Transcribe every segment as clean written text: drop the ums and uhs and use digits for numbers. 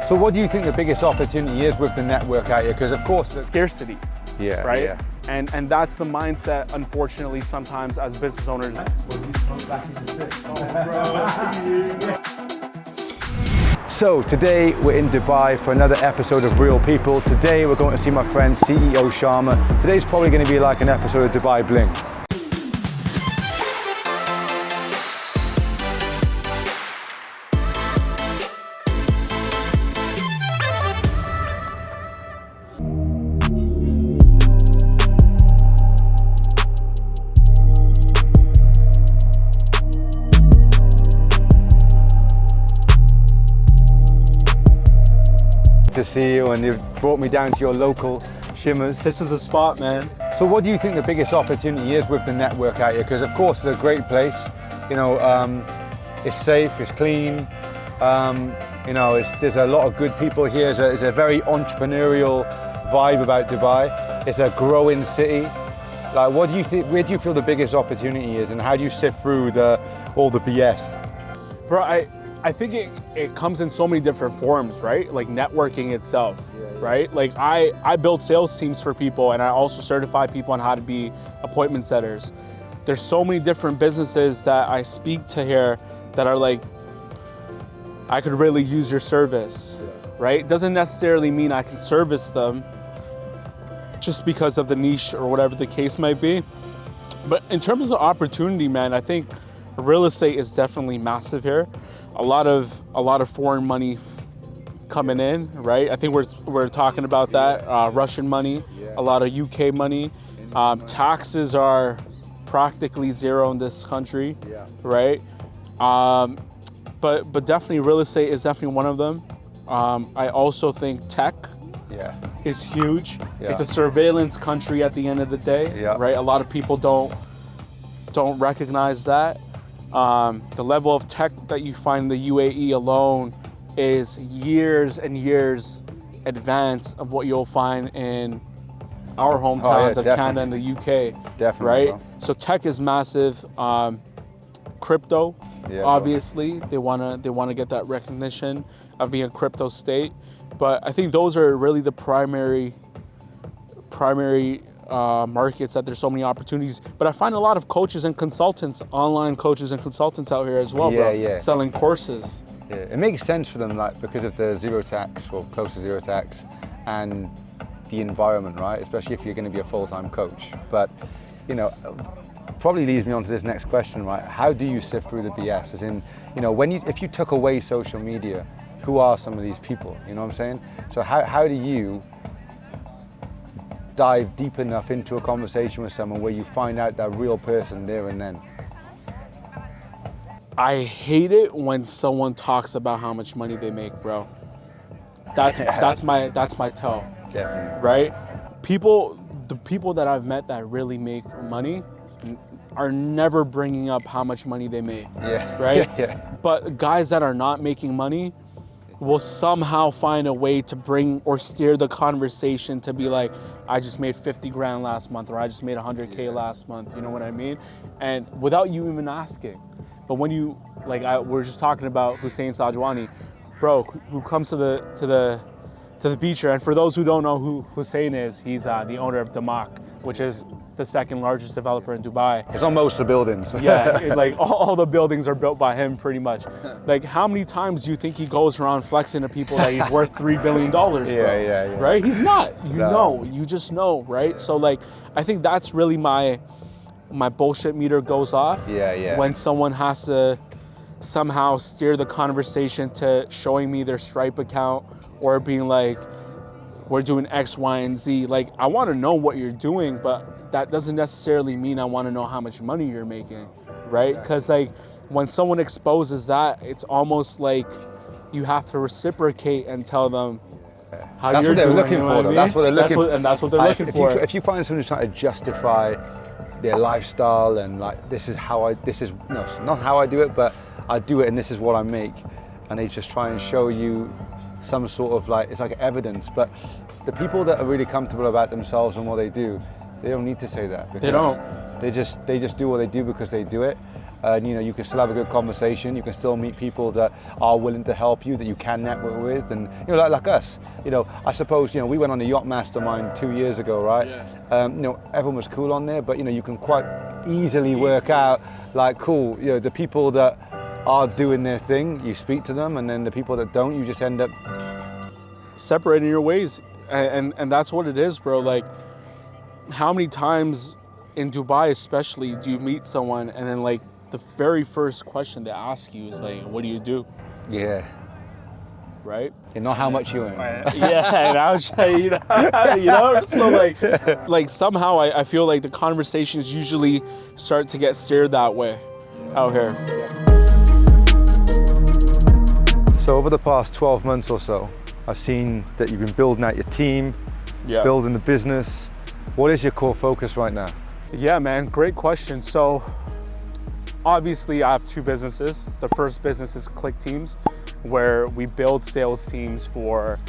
So what do you think the biggest opportunity is with the network out here? Because of course, Scarcity, yeah, right? Yeah. And that's the mindset, unfortunately, sometimes as business owners. So today we're in Dubai for another episode of Real People. Today we're going to see my friend CEO Sharma. Today's probably going to be like an episode of Dubai Bling. To see you, and you've brought me down to your local Shimmers. This is a spot, man. So what do you think the biggest opportunity is with the network out here? Because of course it's a great place, you know, it's safe, it's clean, you know, there's a lot of good people here. There's a very entrepreneurial vibe about Dubai. It's a growing city. Like, what do you think, where do you feel the biggest opportunity is, and how do you sift through all the BS? Bro, I think it comes in so many different forms, right? Like networking itself, right? Like I build sales teams for people, and I also certify people on how to be appointment setters. There's so many different businesses that I speak to here that are like, I could really use your service, right? Doesn't necessarily mean I can service them just because of the niche or whatever the case might be. But in terms of opportunity, man, I think real estate is definitely massive here. A lot of foreign money coming in, right? I think we're talking about that. Russian money, a lot of UK money. Taxes are practically zero in this country, right? But definitely real estate is definitely one of them. I also think tech is huge. It's a surveillance country at the end of the day, right? A lot of people don't recognize that. The level of tech that you find in the UAE alone is years and years advance of what you'll find in our hometowns of Canada and the UK, right? Bro. So tech is massive. Crypto, obviously, they wanna get that recognition of being a crypto state. But I think those are really the primary markets that there's so many opportunities. But I find a lot of coaches and consultants, online coaches and consultants out here as well, bro, selling courses. Yeah, it makes sense for them, like, because of the zero tax, or close to zero tax, and the environment, right? Especially if you're going to be a full-time coach. But, you know, probably leads me on to this next question, right? How do you sift through the BS? As in, you know, if you took away social media, who are some of these people? You know what I'm saying? So how do you dive deep enough into a conversation with someone where you find out that real person there and then? I hate it when someone talks about how much money they make, bro. That's my tell. Definitely. Right? The people that I've met that really make money are never bringing up how much money they make. Right? But guys that are not making money will somehow find a way to bring or steer the conversation to be like, I just made 50 grand last month, or I just made 100K last month, you know what I mean? And without you even asking. But when you, we're just talking about Hussein Sajwani, bro, who comes to the beach here. And for those who don't know who Hussein is, he's the owner of Damak, which is the second largest developer in Dubai. It's on most of the buildings. Like all the buildings are built by him pretty much. Like, how many times do you think he goes around flexing to people that he's worth $3 billion, bro? Right? He's not. You just know, right? So like, I think that's really my bullshit meter goes off. When someone has to somehow steer the conversation to showing me their Stripe account, or being like, we're doing X, Y, and Z. Like, I want to know what you're doing, but that doesn't necessarily mean I want to know how much money you're making, right? Because like, when someone exposes that, it's almost like you have to reciprocate and tell them how that's you're doing. That's what they're looking for, though. That's what they're looking for. And that's what they're looking for. If you find someone who's trying to justify their lifestyle and like, this is not how I do it, but I do it and this is what I make, and they just try and show you some sort of like, it's like evidence. But the people that are really comfortable about themselves and what they do, they don't need to say that. They don't. They just do what they do because they do it. and you can still have a good conversation. You can still meet people that are willing to help you, that you can network with, and like us. I suppose we went on a yacht mastermind 2 years ago, right? Yeah. Everyone was cool on there, but you can quite easily work out, like, cool, the people that are doing their thing, you speak to them, and then the people that don't, you just end up separating your ways, and that's what it is, bro. Like, how many times in Dubai especially do you meet someone and then like the very first question they ask you is like, what do you do? Yeah. Right? How much you earn. Yeah, and I was so like somehow I feel like the conversations usually start to get steered that way out here. So over the past 12 months or so, I've seen that you've been building out your team, building the business. What is your core focus right now? Yeah, man, great question. So obviously I have two businesses. The first business is Click Teams, where we build sales teams for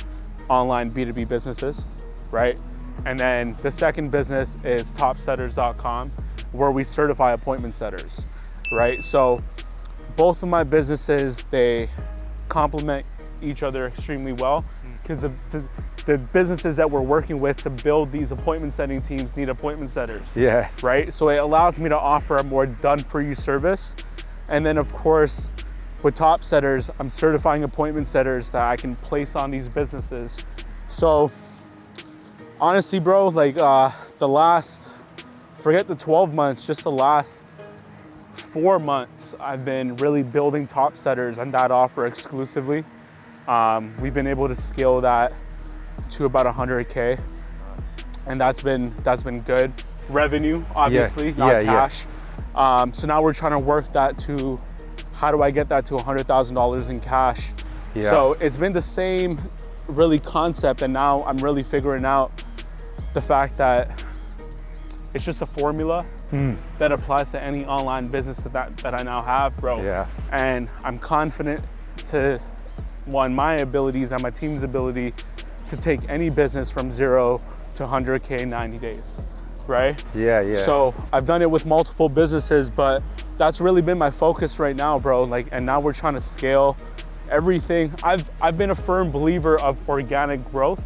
online B2B businesses, right? And then the second business is topsetters.com, where we certify appointment setters, right? So both of my businesses, they complement each other extremely well, because the businesses that we're working with to build these appointment setting teams need appointment setters. Yeah. Right? So it allows me to offer a more done-for-you service. And then of course, with Top Setters, I'm certifying appointment setters that I can place on these businesses. So honestly, bro, like forget the 12 months, just the last 4 months, I've been really building Top Setters and that offer exclusively. We've been able to scale that to about 100K, and that's been good revenue, obviously, not cash. So now we're trying to work that to, how do I get that to $100,000 in cash? So it's been the same really concept, and now I'm really figuring out the fact that it's just a formula that applies to any online business that I now have, bro. And I'm confident to, my abilities and my team's ability to take any business from 0 to 100K in 90 days, right? So I've done it with multiple businesses, but that's really been my focus right now, bro. Like, and now we're trying to scale everything. I've been a firm believer of organic growth,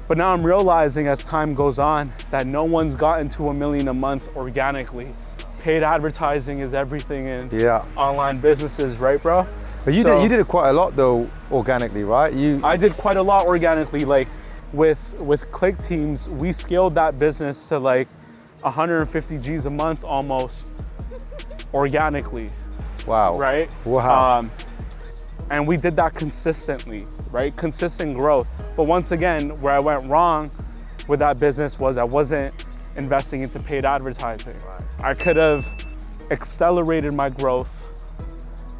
but now I'm realizing as time goes on that no one's gotten to $1 million a month organically. Paid advertising is everything in online businesses, right, bro? But you did it quite a lot though, organically, right? I did quite a lot organically. Like with Click Teams, we scaled that business to like 150 G's a month almost organically. Wow. Right? Wow. And we did that consistently, right? Consistent growth. But once again, where I went wrong with that business was I wasn't investing into paid advertising. I could have accelerated my growth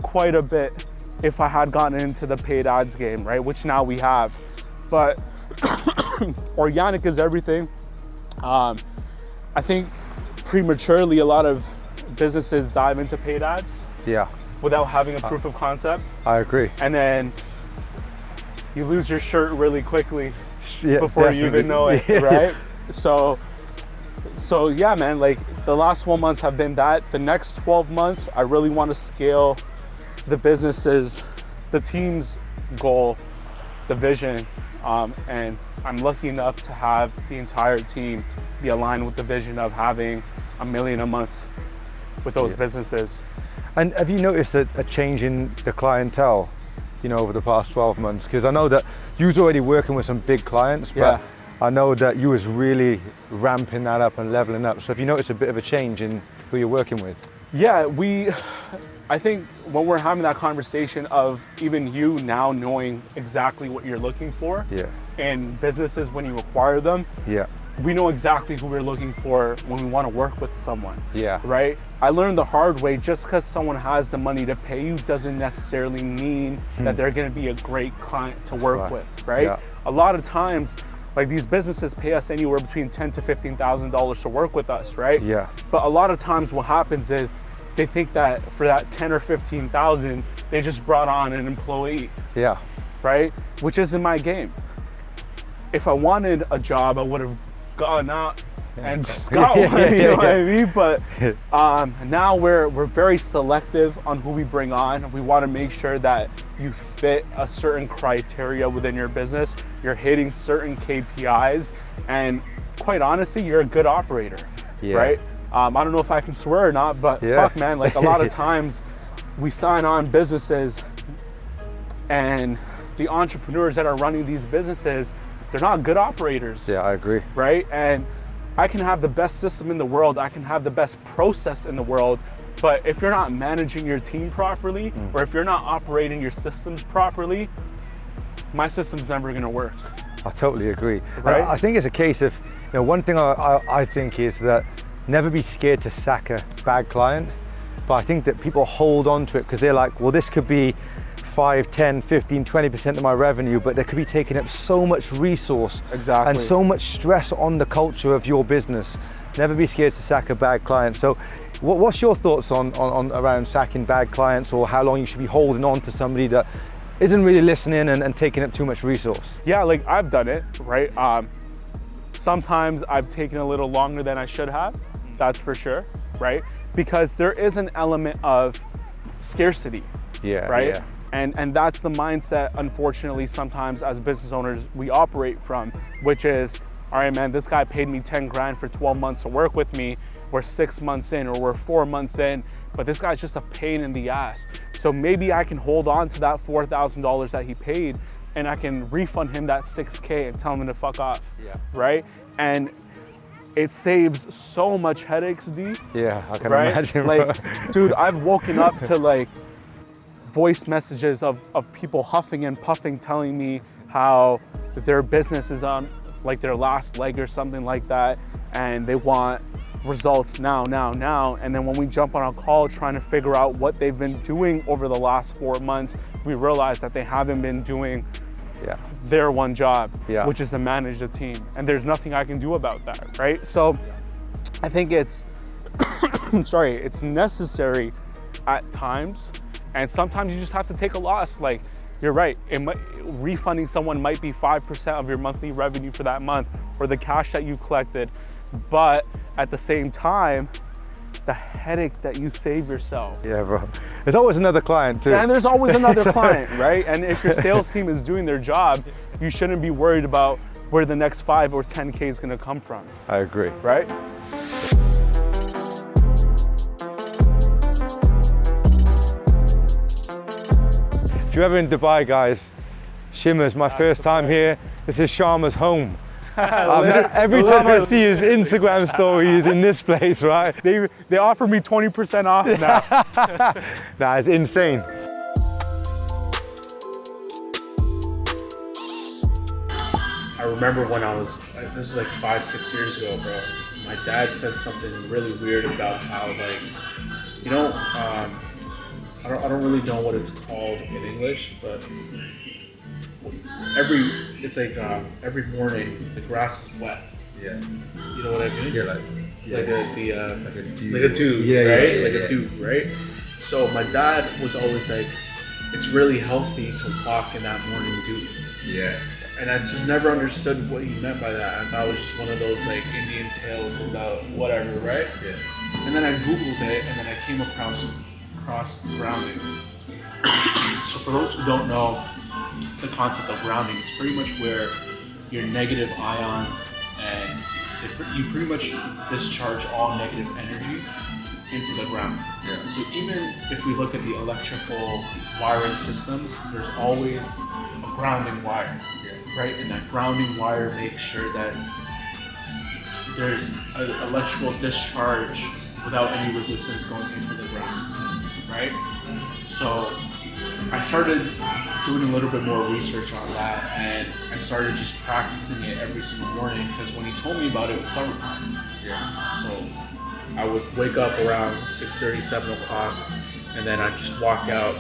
quite a bit if I had gotten into the paid ads game, right? Which now we have. But organic is everything. I think prematurely a lot of businesses dive into paid ads without having a proof of concept. I agree. And then you lose your shirt really quickly before definitely. you even know it, right? So yeah, man, like the last 12 months have been that. The next 12 months, I really want to scale the businesses, the team's goal, the vision, and I'm lucky enough to have the entire team be aligned with the vision of having $1 million a month with those businesses. And have you noticed a change in the clientele, over the past 12 months? Because I know that you was already working with some big clients, but I know that you was really ramping that up and leveling up. So have you noticed a bit of a change in who you're working with? Yeah, I think when we're having that conversation of even you now knowing exactly what you're looking for in businesses when you acquire them, we know exactly who we're looking for when we want to work with someone, right? I learned the hard way, just because someone has the money to pay you doesn't necessarily mean that they're going to be a great client to work with, right? A lot of times, like these businesses pay us anywhere between $10,000 to $15,000 to work with us, right? But a lot of times what happens is they think that for that 10 or 15,000, they just brought on an employee, right? Which isn't my game. If I wanted a job, I would have gone out and just got one, you know what I mean? But now we're very selective on who we bring on. We want to make sure that you fit a certain criteria within your business, you're hitting certain KPIs, and quite honestly, you're a good operator, right? I don't know if I can swear or not, but fuck man, like a lot of times we sign on businesses and the entrepreneurs that are running these businesses, they're not good operators. Yeah, I agree. Right? And I can have the best system in the world, I can have the best process in the world, but if you're not managing your team properly, or if you're not operating your systems properly, my system's never gonna work. I totally agree. Right? I think it's a case of, one thing I think is that never be scared to sack a bad client, but I think that people hold on to it because they're like, well, this could be 5, 10, 15, 20% of my revenue, but they could be taking up so much resource and so much stress on the culture of your business. Never be scared to sack a bad client. So what's your thoughts on around sacking bad clients, or how long you should be holding on to somebody that isn't really listening and taking up too much resource? Yeah, like I've done it, right? Sometimes I've taken a little longer than I should have, that's for sure, right? Because there is an element of scarcity, right? Yeah. And that's the mindset, unfortunately, sometimes as business owners, we operate from, which is, all right, man, this guy paid me 10 grand for 12 months to work with me. We're 6 months in, or we're 4 months in, but this guy's just a pain in the ass. So maybe I can hold on to that $4,000 that he paid, and I can refund him that $6K and tell him to fuck off, right? And it saves so much headaches, D. Yeah, I can right? imagine. Like, dude, I've woken up to like voice messages of people huffing and puffing telling me how their business is on like their last leg or something like that, and they want results now. And then when we jump on a call trying to figure out what they've been doing over the last 4 months, we realize that they haven't been doing their one job, which is to manage the team. And there's nothing I can do about that, right? So I think it's, it's necessary at times. And sometimes you just have to take a loss. Like, you're right, refunding someone might be 5% of your monthly revenue for that month, or the cash that you collected. But at the same time, the headache that you save yourself. Yeah, bro. There's always another client too. And there's always another client, right? And if your sales team is doing their job, you shouldn't be worried about where the next 5 or 10K is gonna come from. I agree. Right? If you're ever in Dubai, guys, Shimmer's my first time here. This is Sharma's home. Every time I see his Instagram story, he's in this place, right? They offer me 20% off now. Nah, it's insane. I remember when this was like 5-6 years ago, bro. My dad said something really weird about how, like, I don't really know what it's called in English, but every morning the grass is wet. Yeah. You know what I mean? Yeah, like a dew, right? A dew, right? So my dad was always like, it's really healthy to walk in that morning dew. Yeah. And I just never understood what he meant by that. I thought it was just one of those like Indian tales about whatever, right? Yeah. And then I Googled it, and then I came across grounding. So for those who don't know the concept of grounding, it's pretty much where your negative ions and you pretty much discharge all negative energy into the ground. Yeah. So even if we look at the electrical wiring systems, there's always a grounding wire, right? And that grounding wire makes sure that there's an electrical discharge without any resistance going into the ground, right? So I started doing a little bit more research on that, and I started just practicing it every single morning, because when he told me about it, it was summertime. Yeah. So I would wake up around 6:30, 7 o'clock, and then I'd just walk out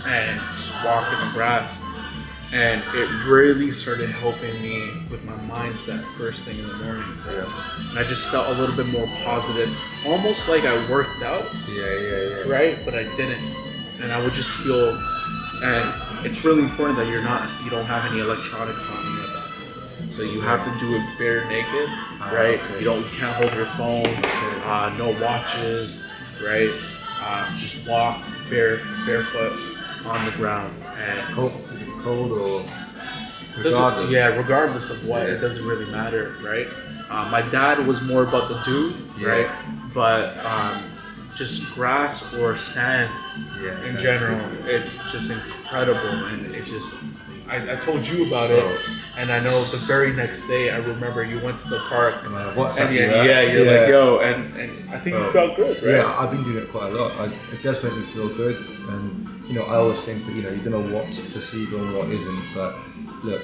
and just walk in the grass. And it really started helping me with my mindset first thing in the morning. Yeah. And I just felt a little bit more positive, almost like I worked out. Yeah. Right? But I didn't. And I would just feel, and it's really important that you don't have any electronics on you at that point. So So you have to do it bare naked, right? Okay. You can't hold your phone, no watches, right? Just walk barefoot on the ground. And Cold or regardless? regardless of what, it doesn't really matter, right? My dad was more about the dew, right? But just grass or sand in general, it's just incredible, and it's just. I told you about it, and I know the very next day I remember you went to the park, and you're like, yo, and I think you felt good, right? Yeah, I've been doing it quite a lot. It does make me feel good, and I always think that you don't know what's placebo and what isn't. But look,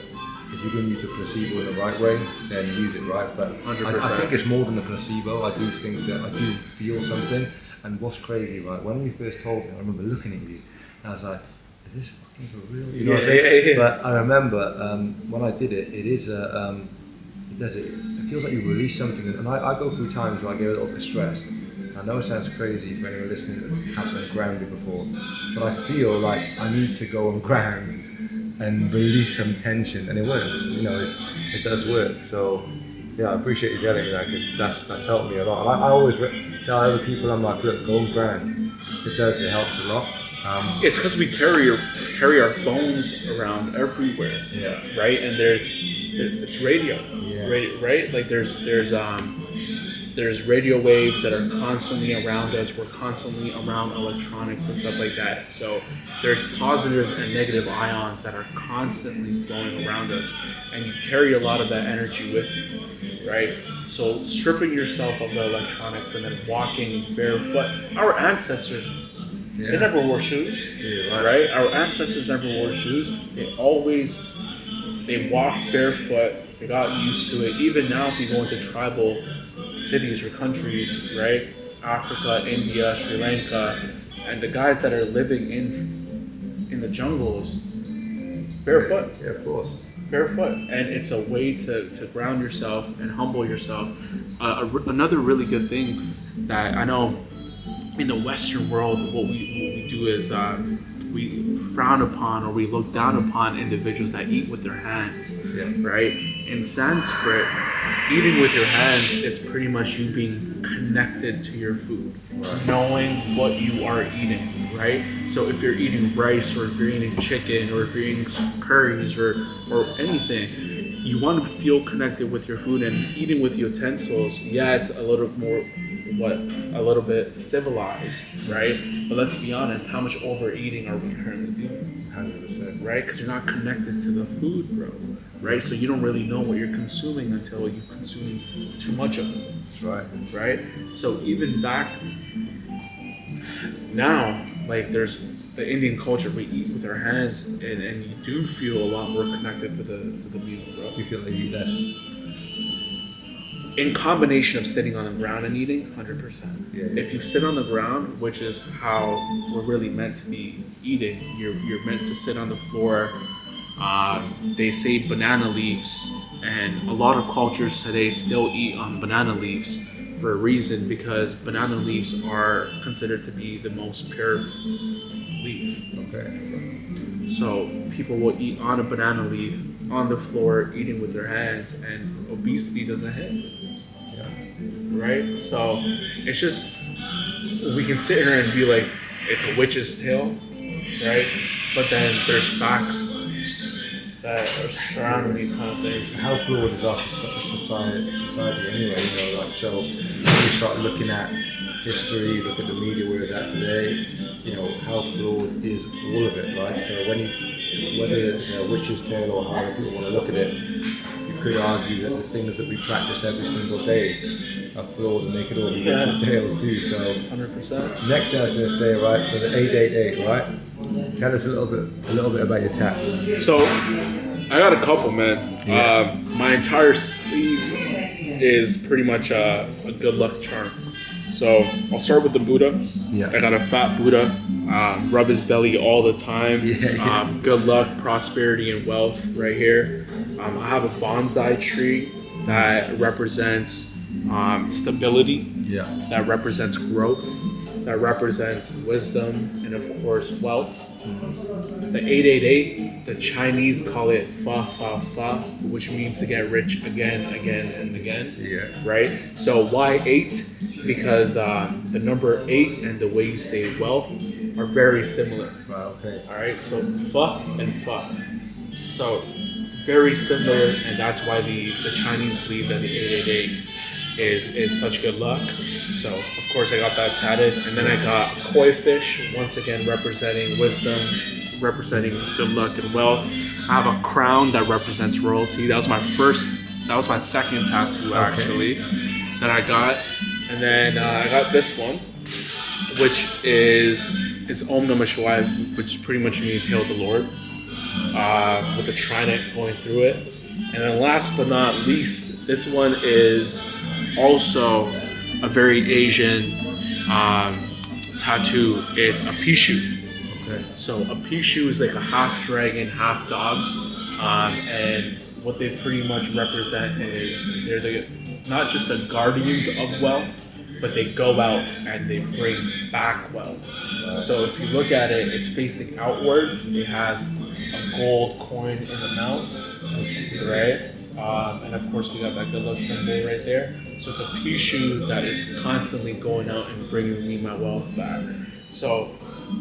if you're going to use a placebo in the right way, then use it right. But 100%. I think it's more than a placebo. I do think that I do feel something. And what's crazy, right? When we first told me, I remember looking at you, and I was like, "Is this fucking for real?" You know what I'm saying? Yeah. But I remember when I did it. It is a it feels like you release something, and I go through times where I get a little bit stressed. I know it sounds crazy for anyone listening that's hasn't grounded before, but I feel like I need to go and ground and release some tension, and it works. It does work. So yeah, I appreciate you telling me that, because that's helped me a lot. And I always tell other people, I'm like, look, go and ground. It helps a lot. It's because we carry our phones around everywhere, right? And it's radio, right? Like there's radio waves that are constantly around us. We're constantly around electronics and stuff like that. So there's positive and negative ions that are constantly flowing around us, and you carry a lot of that energy with you, right? So stripping yourself of the electronics and then walking barefoot. Our ancestors, they never wore shoes, right? Our ancestors never wore shoes. They walked barefoot. They got used to it. Even now, if you go into tribal cities or countries, right? Africa, India, Sri Lanka, and the guys that are living in the jungles, barefoot. Yeah, of course. Barefoot, and it's a way to ground yourself and humble yourself. Another really good thing that I know in the Western world, what we do is we frown upon or we look down upon individuals that eat with their hands, right? In Sanskrit, eating with your hands is pretty much you being connected to your food, knowing what you are eating, right? So if you're eating rice, or if you're eating chicken, or if you're eating curries or anything, you want to feel connected with your food. And eating with utensils, it's a little bit civilized, right? But let's be honest, how much overeating are we currently doing? 100%. Right? Because you're not connected to the food, bro. Right? So you don't really know what you're consuming until you consume too much of it. That's right. Right? So even back now, like there's the Indian culture, we eat with our hands, and you do feel a lot more connected to the meal, bro. You feel like you eat less. In combination of sitting on the ground and eating, 100%. If you sit on the ground, which is how we're really meant to be eating, you're meant to sit on the floor. They say banana leaves, and a lot of cultures today still eat on banana leaves for a reason, because banana leaves are considered to be the most pure leaf. Okay. So people will eat on a banana leaf on the floor, eating with their hands, and obesity doesn't hit. Right? So it's just, we can sit here and be like, it's a witch's tale, right? But then there's facts that are surrounding these kind of things. How fluid is our society anyway? So when you start looking at history, look at the media where it's at today, how fluid is all of it, right? So whether it's a witch's tale or however people want to look at it, you could argue that the things that we practice every single day are flawed, and they could all be witch's tales too. So 100%. Next thing I was going to say, right? So the 888, right? Tell us a little bit about your tats. So I got a couple, man. My entire sleeve is pretty much a good luck charm. So I'll start with the Buddha. I got a fat Buddha. Rub his belly all the time. Good luck, prosperity, and wealth right here. I have a bonsai tree that represents stability. That represents growth. That represents wisdom, and of course wealth. the 888, the Chinese call it fa fa fa, which means to get rich again, again, and again. Yeah. Right? So why 8? Because the number 8 and the way you say wealth are very similar. Wow, okay. All right, so fa and fa. So very similar, and that's why the Chinese believe that the 888 is such good luck. So of course I got that tatted, and then I got koi fish, once again representing wisdom, representing good luck and wealth. I have a crown that represents royalty. That was my second tattoo actually that I got, and then I got this one, which is Om Namah Shivaya, which pretty much means Hail the Lord, with a trident going through it. And then last but not least, this one is also a very Asian tattoo. It's a Pishu. Okay. So a Pishu is like a half dragon, half dog, and what they pretty much represent is they're not just the guardians of wealth, but they go out and they bring back wealth. So if you look at it, it's facing outwards. It has a gold coin in the mouth, right? And of course we got that good luck symbol right there. So it's a Pishu that is constantly going out and bringing me my wealth back. So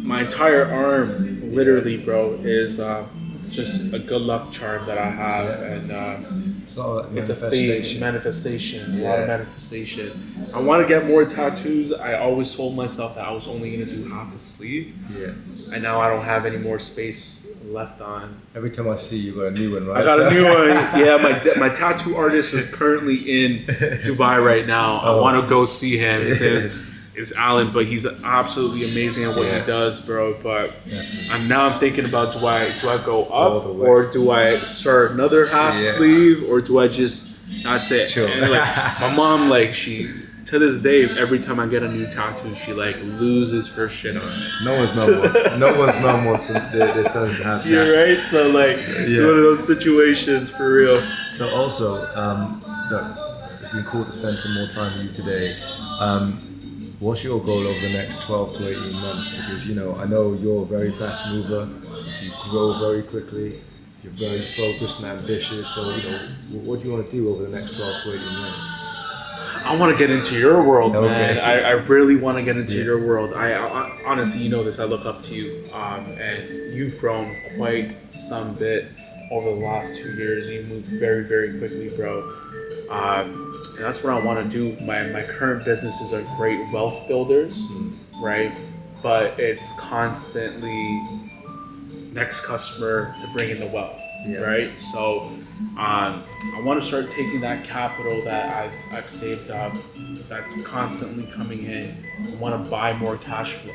my entire arm, literally, bro, is just a good luck charm that I have, and it's a thing, manifestation, a lot of manifestation. I want to get more tattoos. I always told myself that I was only going to do half a sleeve, and now I don't have any more space left on. Every time I see you, got a new one, right? I got a new one. Yeah, my tattoo artist is currently in Dubai right now. I want to go see him. His name is Alan, but he's absolutely amazing at what he does, bro. But I'm thinking about, do I go up, or do I start another half sleeve, or do I just, that's it? Sure. And like my mom, like she, to this day, every time I get a new tattoo, she like loses her shit on it. No one's mom wants their sons to have that. You're right. So like one of those situations for real. So also, look, it's been cool to spend some more time with you today. What's your goal over the next 12 to 18 months? Because, you know, I know you're a very fast mover, you grow very quickly, you're very focused and ambitious. So, you know, what do you want to do over the next 12 to 18 months? I want to get into your world, man. I really want to get into your world. I honestly, you know this, I look up to you, and you've grown quite some bit over the last 2 years. You moved very, very quickly, bro. And that's what I want to do. My current businesses are great wealth builders, right? But it's constantly next customer to bring in the wealth, right? So I want to start taking that capital that I've saved up, that's constantly coming in. I want to buy more cash flow,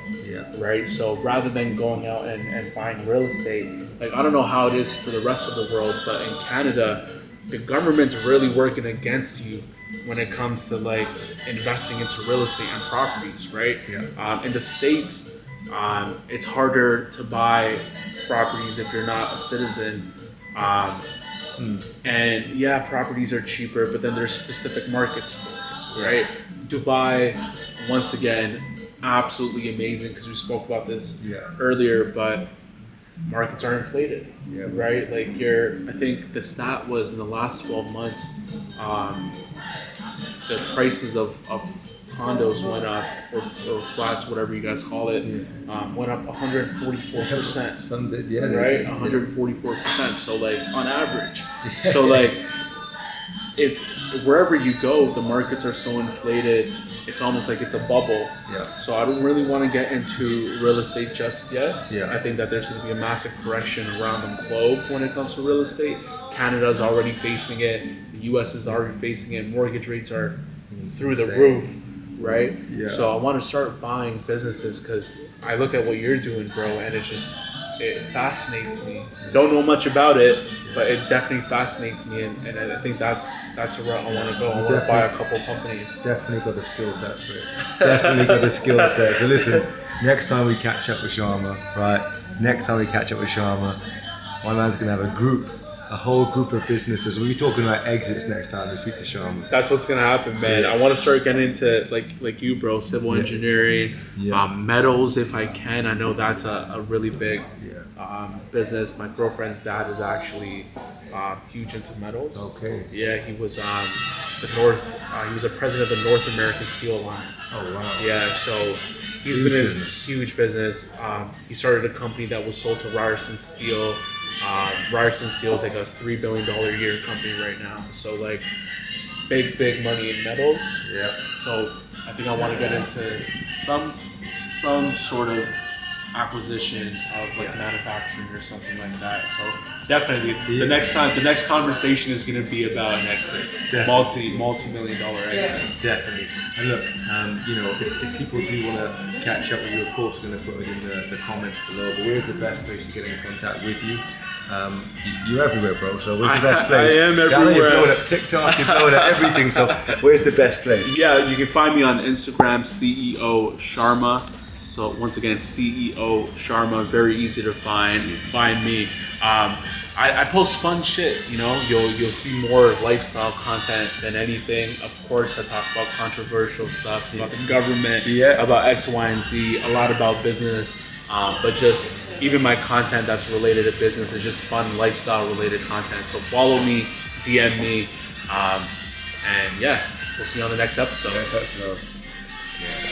right? So rather than going out and buying real estate, like I don't know how it is for the rest of the world, but in Canada, the government's really working against you when it comes to like investing into real estate and properties, right? In the States, it's harder to buy properties if you're not a citizen. And properties are cheaper, but then there's specific markets for it, right? Dubai, once again, absolutely amazing, because we spoke about this earlier, but markets are inflated, right? Like I think the stat was in the last 12 months, the prices of condos went up, or flats, whatever you guys call it, went up 144%. Some did, right? 144%. So like on average. So like it's wherever you go, the markets are so inflated. It's almost like it's a bubble. So I don't really want to get into real estate just yet. I think that there's going to be a massive correction around the globe when it comes to real estate. Canada's already facing it. The U.S. is already facing it. Mortgage rates are through the roof, right? So I want to start buying businesses, because I look at what you're doing, bro, and it fascinates me. Don't know much about it, but it definitely fascinates me, and I think that's the route I want to go. I want to buy a couple companies. Definitely got the skill set for it. Definitely got the skill set. So listen, next time we catch up with Sharma, right? Next time we catch up with Sharma, my man's gonna have a group a whole group of businesses. We'll be talking about exits next time we speak to Sharma. That's what's gonna happen, man. Yeah. I want to start getting into like you, bro, civil engineering, metals if I can. I know that's a really big business. My girlfriend's dad is actually huge into metals. Okay. Yeah, he was he was a president of the North American Steel Alliance. Oh wow. Yeah, so he's Huge been in business. huge business. He started a company that was sold to Ryerson Steel. Ryerson Steel is like a $3 billion a year company right now. So like big money in metals. Yeah. So I think I want to get into some sort of acquisition of like manufacturing or something like that. So definitely the next conversation is going to be about an exit, multi-million dollar exit. Definitely. And look, if people do want to catch up with you, of course, we're going to put it in the comments below. But where's the best place to get in contact with you? You're everywhere, bro. So where's the best place? I am You're everywhere. blowing up TikTok, you're blowing up everything. So where's the best place? Yeah, you can find me on Instagram, CEO Sharma. So once again, CEO Sharma, very easy to find me. I post fun shit, you'll see more lifestyle content than anything. Of course, I talk about controversial stuff, about the government, about X, Y, and Z, a lot about business, but just even my content that's related to business is just fun lifestyle related content. So follow me, DM me, and yeah, we'll see you on the next episode. Yeah.